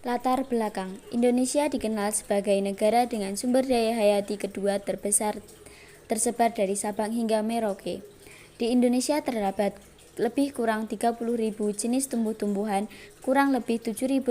Latar belakang: Indonesia dikenal sebagai negara dengan sumber daya hayati kedua terbesar tersebar dari Sabang hingga Merauke. Di Indonesia terdapat lebih kurang 30.000 jenis tumbuh-tumbuhan, kurang lebih 7.500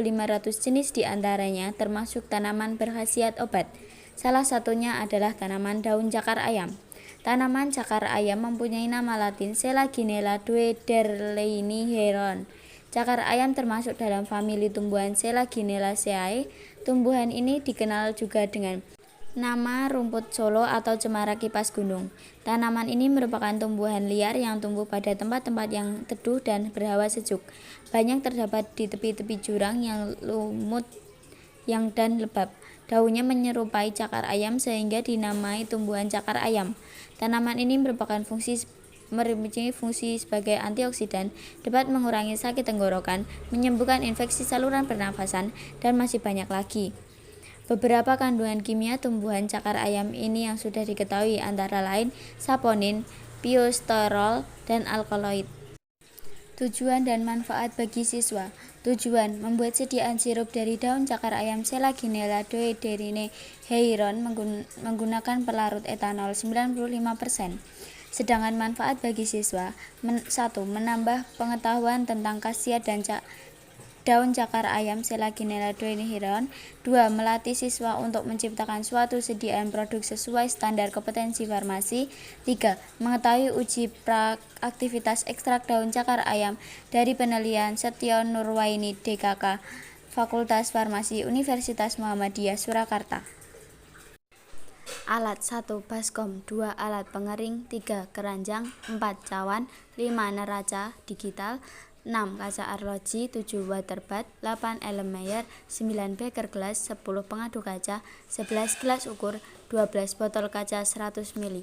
jenis diantaranya termasuk tanaman berkhasiat obat. Salah satunya adalah tanaman daun cakar ayam. Tanaman cakar ayam mempunyai nama latin Selaginella duodenellini Heron. Cakar ayam termasuk dalam famili tumbuhan Selaginnellaceae. Tumbuhan ini dikenal juga dengan nama rumput Solo atau cemara kipas gunung. Tanaman ini merupakan tumbuhan liar yang tumbuh pada tempat-tempat yang teduh dan berhawa sejuk. Banyak terdapat di tepi-tepi jurang yang lumut dan lembab. Daunnya menyerupai cakar ayam sehingga dinamai tumbuhan cakar ayam. Tanaman ini mempunyai fungsi sebagai antioksidan, dapat mengurangi sakit tenggorokan, menyembuhkan infeksi saluran pernafasan, dan masih banyak lagi. Beberapa kandungan kimia tumbuhan cakar ayam ini yang sudah diketahui antara lain saponin, piosterol, dan alkaloid. Tujuan dan manfaat bagi siswa. Tujuan: membuat sediaan sirup dari daun cakar ayam Selaginella duodenellini Heron menggunakan pelarut etanol 95%. Sedangkan manfaat bagi siswa: 1. Menambah pengetahuan tentang khasiat dan daun cakar ayam Selaginella duodenellini Heron. 2. Melatih siswa untuk menciptakan suatu sediaan produk sesuai standar kompetensi farmasi. 3. Mengetahui uji prakaktivitas ekstrak daun cakar ayam dari penelitian Setio Nurwaini DKK, Fakultas Farmasi Universitas Muhammadiyah Surakarta. Alat: 1. Baskom. 2. Alat pengering. 3. Keranjang. 4. Cawan. 5. Neraca digital. 6. Kaca arloji. 7. Waterbat. 8. Erlenmeyer. 9. Beker gelas. 10. Pengaduk kaca. 11. Gelas ukur. 12. Botol kaca 100 ml.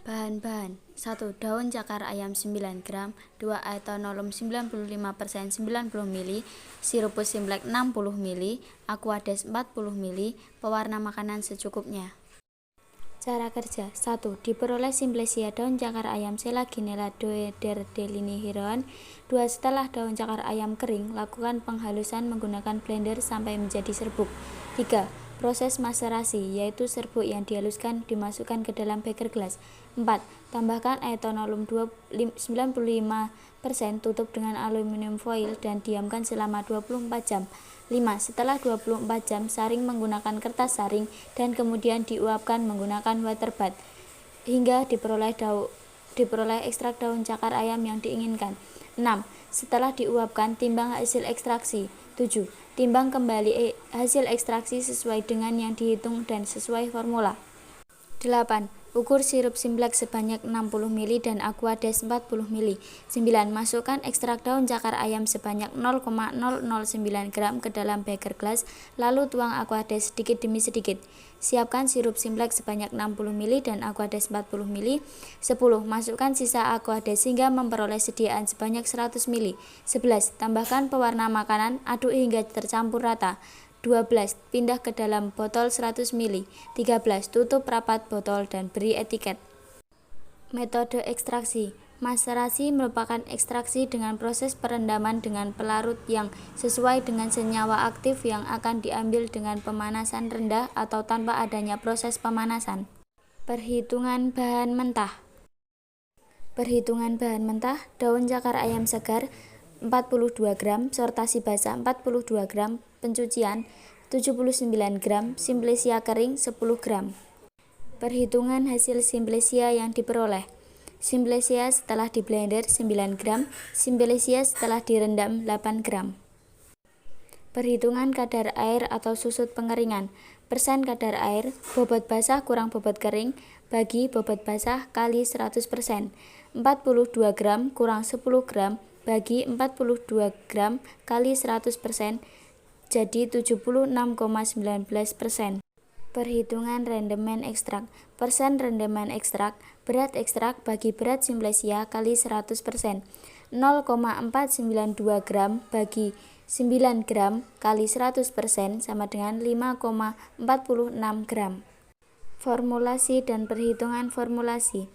Bahan-bahan: 1. Daun cakar ayam 9 gram. 2. Aetonolom 95% 90 ml. Sirupus Simplex 60 ml. Aquades 40 ml. Pewarna makanan secukupnya. Cara kerja: 1. Diperoleh Simplesia daun cakar ayam Selaginella duodenellini Heron. 2. Setelah daun cakar ayam kering, lakukan penghalusan menggunakan blender sampai menjadi serbuk. 3. Proses maserasi, yaitu serbuk yang dihaluskan dimasukkan ke dalam beker gelas. 4. Tambahkan aetonolom 95%, tutup dengan aluminium foil dan diamkan selama 24 jam. 5. Setelah 24 jam, saring menggunakan kertas saring dan kemudian diuapkan menggunakan waterbat hingga diperoleh ekstrak daun cakar ayam yang diinginkan. 6. Setelah diuapkan, timbang hasil ekstraksi. 7. Timbang kembali hasil ekstraksi sesuai dengan yang dihitung dan sesuai formula. 8. Ukur sirup Simplex sebanyak 60 ml dan Aquades 40 ml. 9. Masukkan ekstrak daun cakar ayam sebanyak 0,009 gram ke dalam beker gelas, lalu tuang Aquades sedikit demi sedikit. Siapkan sirup Simplex sebanyak 60 ml dan Aquades 40 ml. 10. Masukkan sisa Aquades hingga memperoleh sediaan sebanyak 100 ml. 11. Tambahkan pewarna makanan, aduk hingga tercampur rata. 12. Pindah ke dalam botol 100 ml. 13. Tutup rapat botol dan beri etiket. Metode ekstraksi. Maserasi merupakan ekstraksi dengan proses perendaman dengan pelarut yang sesuai dengan senyawa aktif yang akan diambil dengan pemanasan rendah atau tanpa adanya proses pemanasan. Perhitungan bahan mentah. Perhitungan bahan mentah: daun cakar ayam segar 42 gram, sortasi basah 42 gram, pencucian 79 gram, Simplesia kering 10 gram. Perhitungan hasil Simplesia yang diperoleh: Simplesia setelah di blender 9 gram, Simplesia setelah direndam 8 gram. Perhitungan kadar air atau susut pengeringan: persen kadar air, bobot basah kurang bobot kering, bagi bobot basah kali 100%. 42 gram kurang 10 gram, bagi 42 gram kali 100%, jadi 76,19%. Perhitungan rendemen ekstrak: persen rendemen ekstrak, berat ekstrak bagi berat Simplesia kali 100%. 0,492 gram bagi 9 gram kali 100% sama dengan 5,46 gram. Formulasi dan perhitungan formulasi.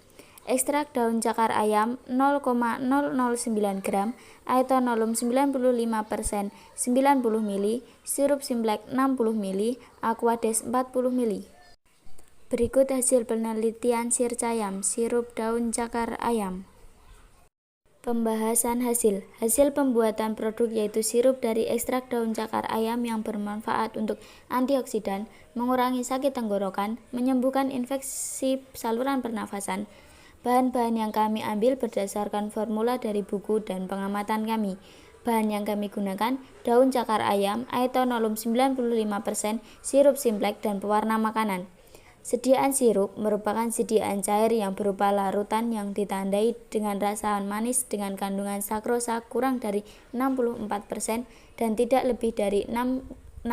ekstrak daun cakar ayam 0,009 gram, aetanolum 95%, 90 ml, sirup Simplex 60 ml, Aquades 40 ml. Berikut hasil penelitian Sircayam, sirup daun cakar ayam. Pembahasan hasil pembuatan produk yaitu sirup dari ekstrak daun cakar ayam yang bermanfaat untuk antioksidan, mengurangi sakit tenggorokan, menyembuhkan infeksi saluran pernafasan. Bahan-bahan yang kami ambil berdasarkan formula dari buku dan pengamatan kami. Bahan yang kami gunakan, daun cakar ayam, aetanolum 95%, sirup Simplex, dan pewarna makanan. Sediaan sirup merupakan sediaan cair yang berupa larutan yang ditandai dengan rasa manis dengan kandungan sakrosa kurang dari 64% dan tidak lebih dari 66,0%,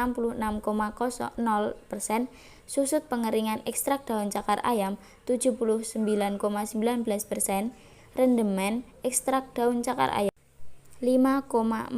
susut pengeringan ekstrak daun cakar ayam 79,19%, rendemen ekstrak daun cakar ayam 5,46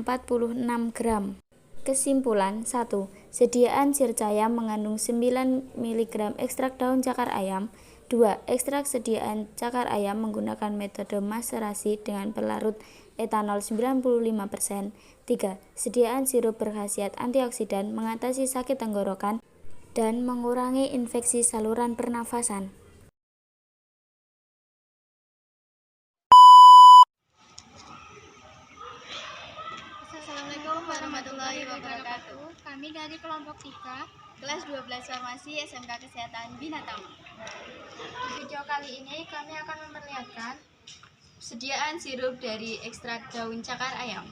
gram. Kesimpulan 1. Sediaan Sircayam mengandung 9 mg ekstrak daun cakar ayam. 2. Ekstrak sediaan cakar ayam menggunakan metode maserasi dengan pelarut etanol 95%. 3. Sediaan sirup berkhasiat antioksidan, mengatasi sakit tenggorokan, dan mengurangi infeksi saluran pernafasan. Assalamualaikum warahmatullahi wabarakatuh. Kami dari kelompok 3 kelas 12 Farmasi SMK Kesehatan Binatama. Di video kali ini kami akan memperlihatkan sediaan sirup dari ekstrak daun cakar ayam.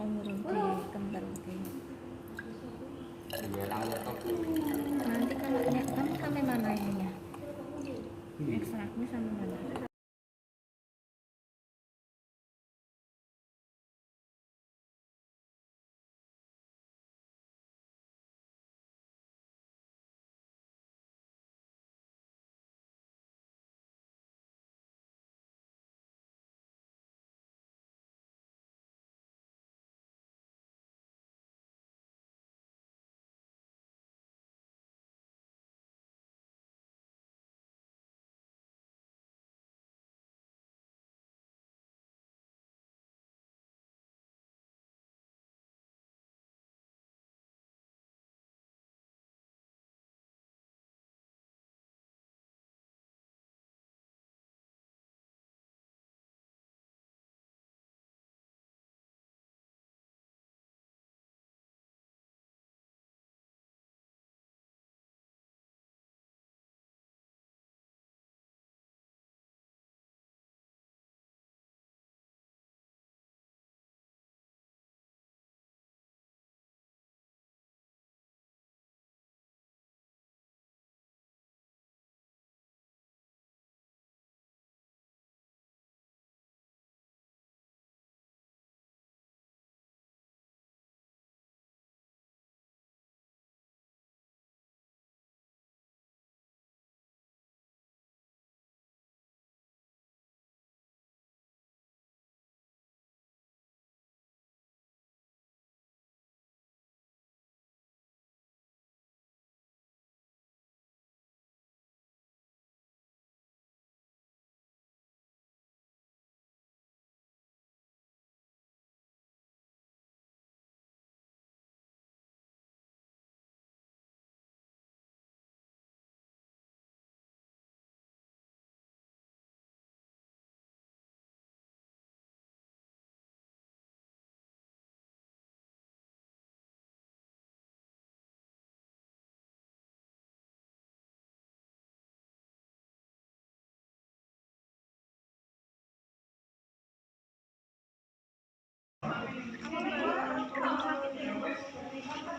umur kental nanti kalau kamu sampai mana ya ekstraknya sampai mana.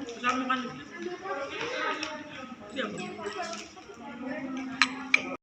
Bisa makan siap.